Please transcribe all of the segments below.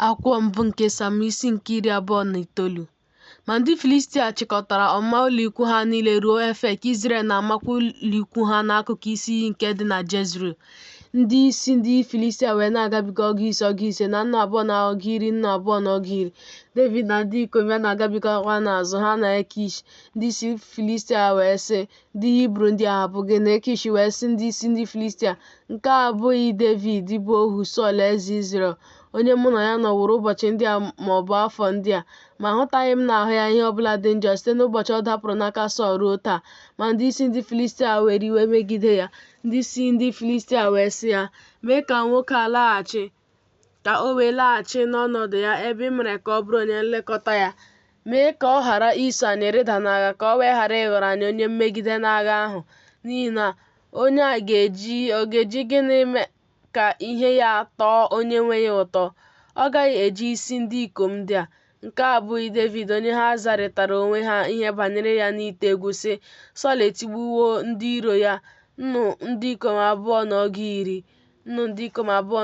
Akwụkwọ mbụ nke Sam isi nke 29. Ma ndị Filistia chịkọtara ọmụma ụlọikwu ha niile ruo Afek. Izrel na-amakwa ụlọikwu ha n'akụkụ isi iyi nke dị na Jezreel. Ndị isi ndị Filistia wee na-agabiga ọgụ ise na nnu abụọ na ọgụ iri nnu abụọ na ọgụ iri. Devid na ndị ikom ya na-agabigakwa n'azụ ha na Akish. Ndị isi Filistia wee sị ndị Hibru ndị a hapụ gị, na Akish wee sị ndị isi ndị Filistia, nke a abụghị Devid bụ ohu Sọl eze Izrel, onye mụ na ya nọworo ụbọchị ndị a maọbụ afọ ndị a, ma ahụtaghị m n'ahụ ya ihe ọbụla dị njọ site n'ụbọchị ọ dapụrụ n'aka Sọl ruo taa. Ma ndị isi ndị Filistia were iwe megide ya. Ndị isi ndị Filistia wee sị ya, mee ka nwoke a laghachi, ka o wee laghachi n'ọnọdụ ya ebe ị mere ka ọ bụrụ onye nlekọta ya. Mee ka ọ ghara iso anyị rịda n'agha, ka ọ wee ghara ịghọrọ anyị onye mmegide n'agha ahụ. N'ihi na onye a ga-eji gịnị mee ka ihe ya tọọ onye nwe ya ụtọ? Ọ gaghị eji isi ndị ikom ndị a. Nke a abụghị Devid onye ha zarịtara onwe ha ihe banyere ya n'ite egwu sị, Sọl etigbuwo ndị iro ya, nnu ndị ikom abụọ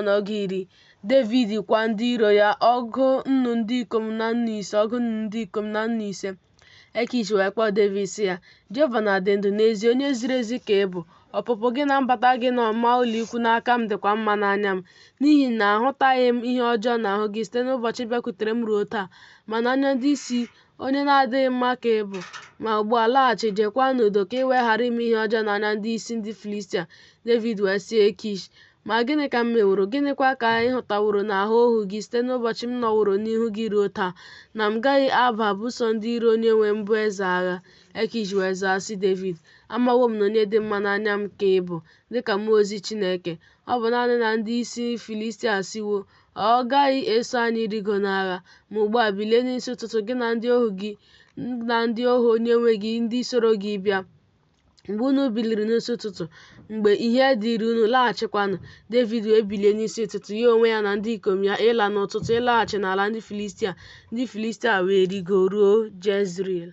na ọgụ iri. Devid kwa ndị iro ya ọgụ nnu ndị ikom na nnu ise. Akish wee kpọọ Devid sị ya, Jehova na-adị ndụ, n'ezie onye ziri ezi ka ị bụ. Ọpụpụ gị na mbata gị n'ọmụma ụlọikwu n'aka m dịkwa mma n'anya m, n'ihi na ahụtaghị m ihe ọjọọ n'ahụ gị site n'ụbọchị bịakwutere m ruo taa. Ma n'anya ndị isi, onye na-adịghị mma ka ị bụ. Ma ugbu a laghachi, jeekwa n'udo, ka ị wee ghara ime ihe ọjọọ n'anya ndị isi ndị Filistia. Devid wee sị Akish, ma gịnị ka m meworo? Gịnịkwa ka ị hụtaworo n'ahụ ohu gị site n'ụbọchị m nọworo n'ihu gị ruo taa, na m gaghị aba buso ndị iro onye nwe m bụ eze agha? Akish wee zaa sị Devid, amawo m na onye dị mma n'anya m ka ị bụ, dịka mmụọ ozi Chineke. Ọ bụ naanị na ndị isi Filistia siwo, ọ gaghị eso anyị rigo n'agha. Ma ugbu a bilie n'isi ụtụtụ, gị na ndị ohu gị na ndị ohu onye nwe gị ndị soro gị bịa. Mgbe unu biliri n'isi ụtụtụ, mgbe ihe dịrị unu, laghachikwanụ. Devid wee bilie n'isi ụtụtụ, ya onwe ya na ndị ikom ya, ịla n'ụtụtụ ịlaghachi n'ala ndị Filistia. Ndị Filistia wee rigo ruo Jezreel.